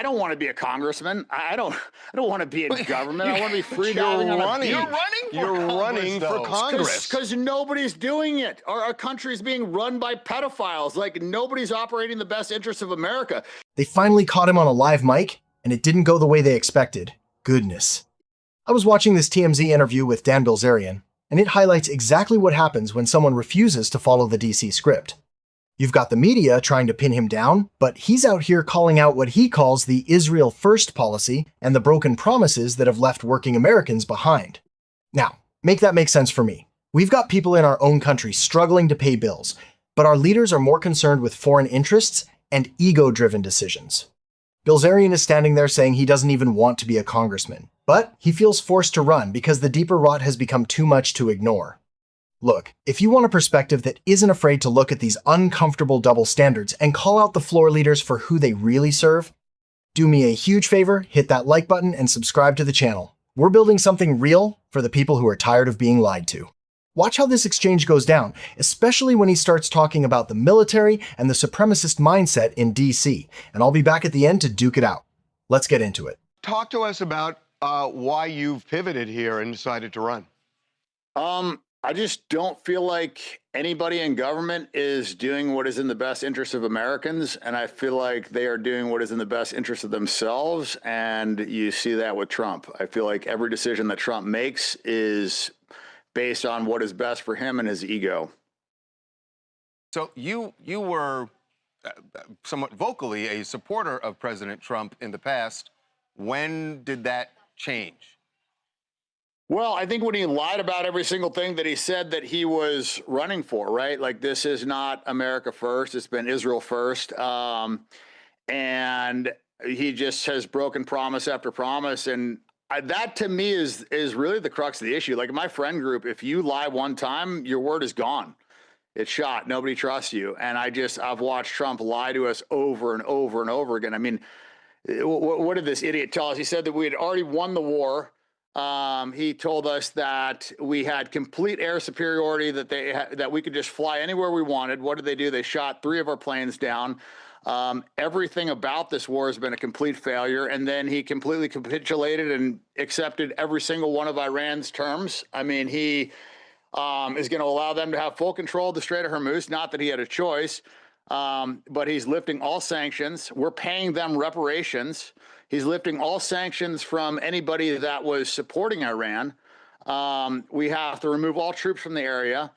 I don't want to be a congressman. I don't want to be in government. I want to be free diving on a beach. You're running for Congress. Because nobody's doing it. Our country's being run by pedophiles. Like, nobody's operating the best interests of America. They finally caught him on a live mic, and it didn't go the way they expected. Goodness. I was watching this TMZ interview with Dan Bilzerian, and it highlights exactly what happens when someone refuses to follow the DC script. You've got the media trying to pin him down, but he's out here calling out what he calls the Israel First policy and the broken promises that have left working Americans behind. Now, make that make sense for me. We've got people in our own country struggling to pay bills, but our leaders are more concerned with foreign interests and ego-driven decisions. Bilzerian is standing there saying he doesn't even want to be a congressman, but he feels forced to run because the deeper rot has become too much to ignore. Look, if you want a perspective that isn't afraid to look at these uncomfortable double standards and call out the floor leaders for who they really serve, do me a huge favor, hit that like button and subscribe to the channel. We're building something real for the people who are tired of being lied to. Watch how this exchange goes down, especially when he starts talking about the military and the supremacist mindset in DC, and I'll be back at the end to duke it out. Let's get into it. Talk to us about why you've pivoted here and decided to run. I just don't feel like anybody in government is doing what is in the best interest of Americans, and I feel like they are doing what is in the best interest of themselves, and you see that with Trump. I feel like every decision that Trump makes is based on what is best for him and his ego. So you were somewhat vocally a supporter of President Trump in the past. When did that change? Well, I think when he lied about every single thing that he said that he was running for, right? Like, this is not America first. It's been Israel first. And he just has broken promise after promise. And that, to me, is really the crux of the issue. Like, in my friend group, if you lie one time, your word is gone. It's shot. Nobody trusts you. And I've watched Trump lie to us over and over and over again. I mean, what did this idiot tell us? He said that we had already won the war. He told us that we had complete air superiority, that we could just fly anywhere we wanted. What did they do? They shot 3 of our planes down. Everything about this war has been a complete failure. And then he completely capitulated and accepted every single one of Iran's terms. I mean, he is going to allow them to have full control of the Strait of Hormuz. Not that he had a choice, but he's lifting all sanctions. We're paying them reparations. He's lifting all sanctions from anybody that was supporting Iran. We have to remove all troops from the area.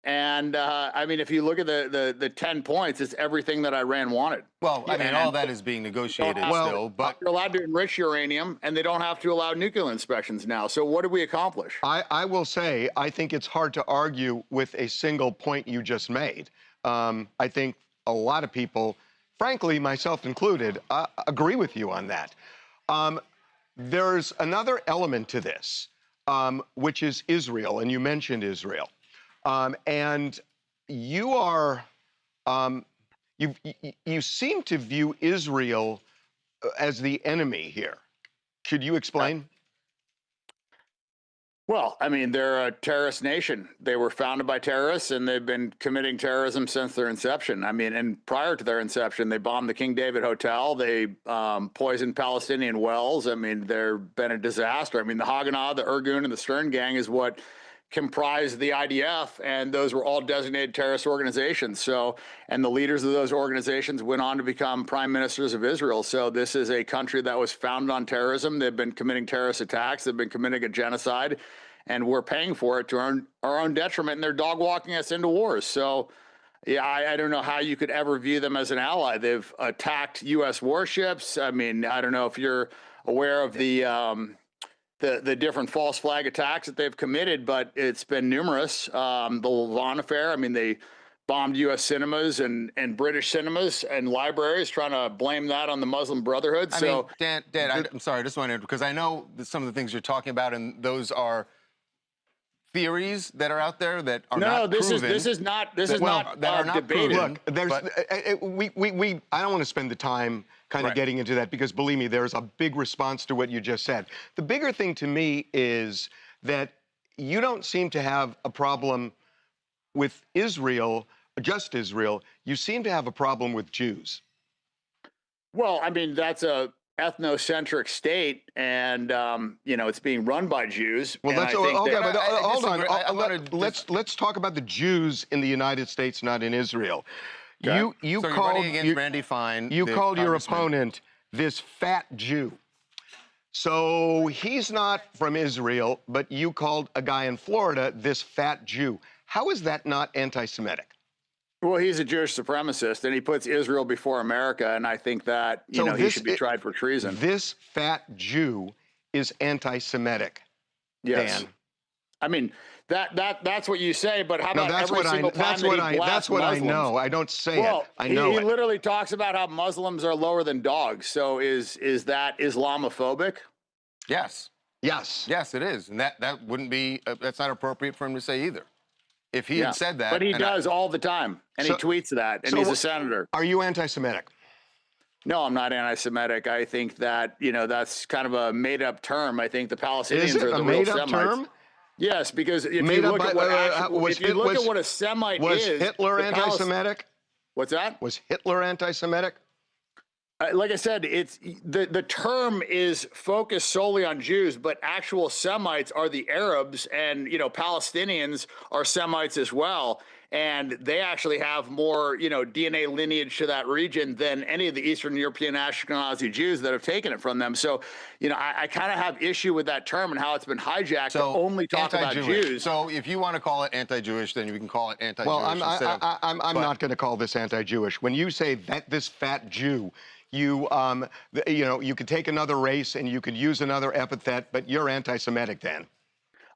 And I mean, if you look at the 10 points, it's everything that Iran wanted. Well, I mean, all that is being negotiated still, but they're allowed to enrich uranium, and they don't have to allow nuclear inspections now. So what did we accomplish? I will say, I think it's hard to argue with a single point you just made. I think a lot of people, frankly, myself included, agree with you on that. There's another element to this, which is Israel, and you mentioned Israel. And you are, you seem to view Israel as the enemy here. Could you explain? Well, I mean, they're a terrorist nation. They were founded by terrorists, and they've been committing terrorism since their inception. I mean, and prior to their inception, they bombed the King David Hotel. They poisoned Palestinian wells. I mean, they've been a disaster. I mean, the Haganah, the Irgun, and the Stern Gang is what comprised the IDF, and those were all designated terrorist organizations. So, and the leaders of those organizations went on to become prime ministers of Israel. So this is a country that was founded on terrorism. They've been committing terrorist attacks. They've been committing a genocide, and we're paying for it to our own detriment, and they're dog walking us into wars. So yeah, I don't know how you could ever view them as an ally. They've attacked U.S. warships. I mean, I don't know if you're aware of the different false flag attacks that they've committed, but it's been numerous. The Lavon affair, I mean, they bombed U.S. cinemas and British cinemas and libraries, trying to blame that on the Muslim Brotherhood. I mean, Dan, I'm sorry, I just wanted to, because I know that some of the things you're talking about, and those are theories that are out there that are not proven. This is not debated. Look, I don't want to spend the time kind of getting into that, because believe me, there's a big response to what you just said. The bigger thing to me is that you don't seem to have a problem with Israel, just Israel. You seem to have a problem with Jews. Well, I mean, that's a ethnocentric state, and it's being run by Jews. Well, and that's I think okay, that, but hold on. Let's Let's talk about the Jews in the United States, not in Israel. Okay. You so you're called running against Randy Fine. You the called your congressman. opponent this fat Jew. So he's not from Israel, but you called a guy in Florida this fat Jew. How is that not anti-Semitic? Well, he's a Jewish supremacist, and he puts Israel before America, and I think that he should be tried for treason. This fat Jew is anti-Semitic. Yes. Dan. I mean, that's what you say, but how about that's every single time that's what I Muslims? know. I don't say Well, it. I know he it. literally talks about how Muslims are lower than dogs. So is that Islamophobic? Yes. Yes. Yes, it is, and that wouldn't be. That's not appropriate for him to say either. If he had said that, but he does all the time, and he tweets that, and he's a senator. Are you anti-Semitic? No, I'm not anti-Semitic. I think that that's kind of a made-up term. I think the Palestinians Is it are the a real made-up Semites. term? Yes, because if Made you up look by- at what was if you look at what a Semite Was is, Hitler the anti-Semitic? What's that? Was Hitler anti-Semitic? Like I said, it's the term is focused solely on Jews, but actual Semites are the Arabs, and Palestinians are Semites as well, and they actually have more DNA lineage to that region than any of the Eastern European Ashkenazi Jews that have taken it from them. So I kind of have issue with that term and how it's been hijacked to only talk about Jews. So if you want to call it anti-Jewish, then you can call it anti-Jewish. Well, I'm not going to call this anti-Jewish. When you say that this fat Jew, you could take another race and you could use another epithet, but you're anti-Semitic, Dan.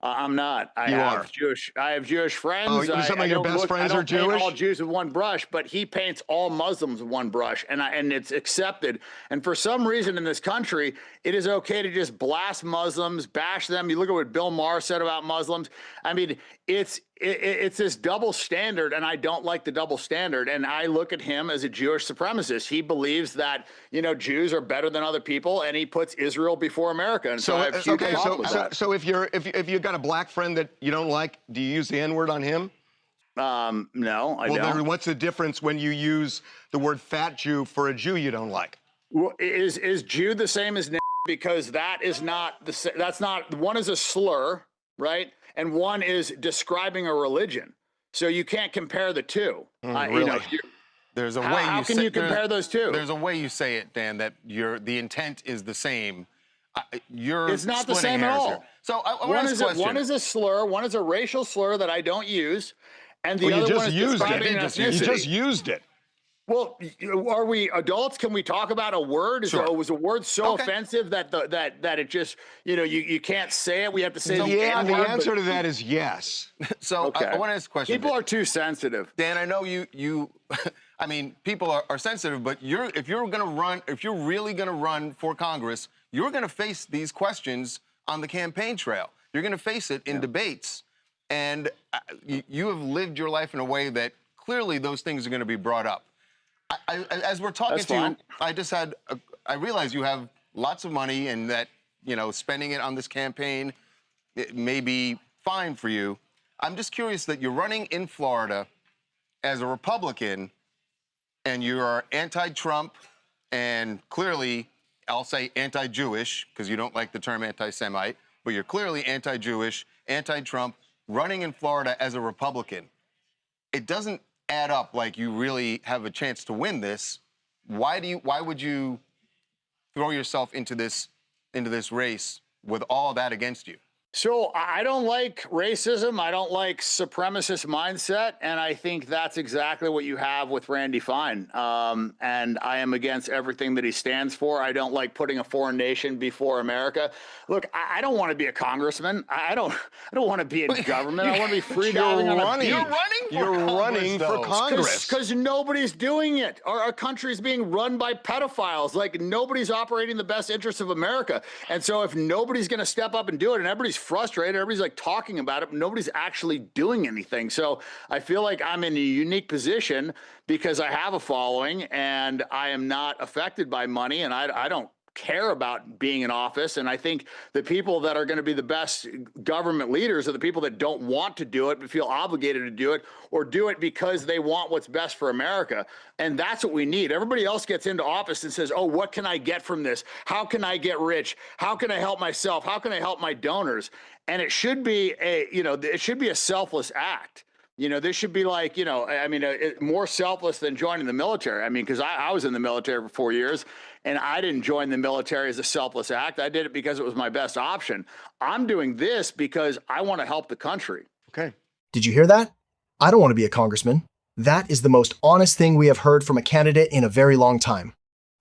I'm not. I have Jewish friends. Oh, some of your best friends are Jewish? I don't paint all Jews with one brush, but he paints all Muslims with one brush, and it's accepted. And for some reason in this country, it is okay to just blast Muslims, bash them. You look at what Bill Maher said about Muslims. I mean, it's this double standard, and I don't like the double standard. And I look at him as a Jewish supremacist. He believes that Jews are better than other people, and he puts Israel before America. And so I have huge problem with that. So if you've got a black friend that you don't like, do you use the N-word on him? No, I don't. Well, then what's the difference when you use the word fat Jew for a Jew you don't like? Well, is Jew the same as because that is not that's not, one is a slur, right? And one is describing a religion. So you can't compare the two. Really? There's a way. How can you compare those two? There's a way you say it, Dan, that the intent is the same. It's not the same at all. Here. So I want to ask a question. One is a slur, one is a racial slur that I don't use, and the other one is describing an ethnicity. You just used it. Well, are we adults? Can we talk about a word? Sure. Was a word so offensive that that it just you can't say it? We have to say the N-word, the answer to that is yes. So I want to ask a question. People are too sensitive. Dan, I know you I mean, people are sensitive, but if you're really going to run for Congress, you're going to face these questions on the campaign trail. You're going to face it in debates, and you have lived your life in a way that clearly those things are going to be brought up. As we're talking to you, I realize you have lots of money and that, spending it on this campaign, it may be fine for you. I'm just curious that you're running in Florida as a Republican and you are anti-Trump and clearly, I'll say anti-Jewish because you don't like the term anti-Semite, but you're clearly anti-Jewish, anti-Trump, running in Florida as a Republican. It doesn't add up like you really have a chance to win this. Why would you throw yourself into this race with all that against you? So I don't like racism. I don't like supremacist mindset. And I think that's exactly what you have with Randy Fine. And I am against everything that he stands for. I don't like putting a foreign nation before America. Look, I don't want to be a congressman. I don't want to be in government. I want to be free diving on a beach. You're running for Congress. Because nobody's doing it. Our country's being run by pedophiles. Like, nobody's operating the best interests of America. And so if nobody's going to step up and do it, and everybody's frustrated, everybody's like talking about it, but nobody's actually doing anything. So I feel like I'm in a unique position because I have a following and I am not affected by money, and I don't care about being in office. And I think the people that are going to be the best government leaders are the people that don't want to do it, but feel obligated to do it, or do it because they want what's best for America. And that's what we need. Everybody else gets into office and says, oh, what can I get from this? How can I get rich? How can I help myself? How can I help my donors? And it should be it should be a selfless act. This should be like, more selfless than joining the military. I mean, because I was in the military for 4 years, and I didn't join the military as a selfless act. I did it because it was my best option. I'm doing this because I want to help the country. Okay. Did you hear that? I don't want to be a congressman. That is the most honest thing we have heard from a candidate in a very long time.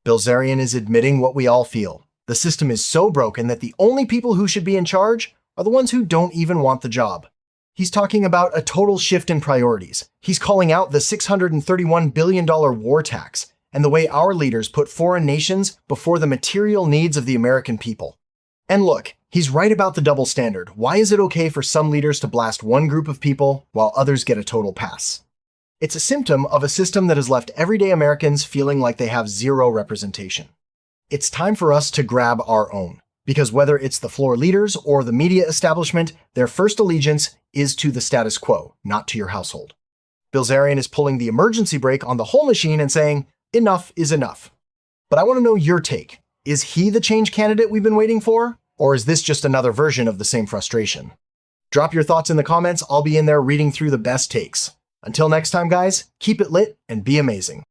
Bilzerian is admitting what we all feel. The system is so broken that the only people who should be in charge are the ones who don't even want the job. He's talking about a total shift in priorities. He's calling out the $631 billion war tax and the way our leaders put foreign nations before the material needs of the American people. And look, he's right about the double standard. Why is it okay for some leaders to blast one group of people while others get a total pass? It's a symptom of a system that has left everyday Americans feeling like they have zero representation. It's time for us to grab our own. Because whether it's the floor leaders or the media establishment, their first allegiance is to the status quo, not to your household. Bilzerian is pulling the emergency brake on the whole machine and saying, enough is enough. But I want to know your take. Is he the change candidate we've been waiting for? Or is this just another version of the same frustration? Drop your thoughts in the comments. I'll be in there reading through the best takes. Until next time, guys, keep it lit and be amazing.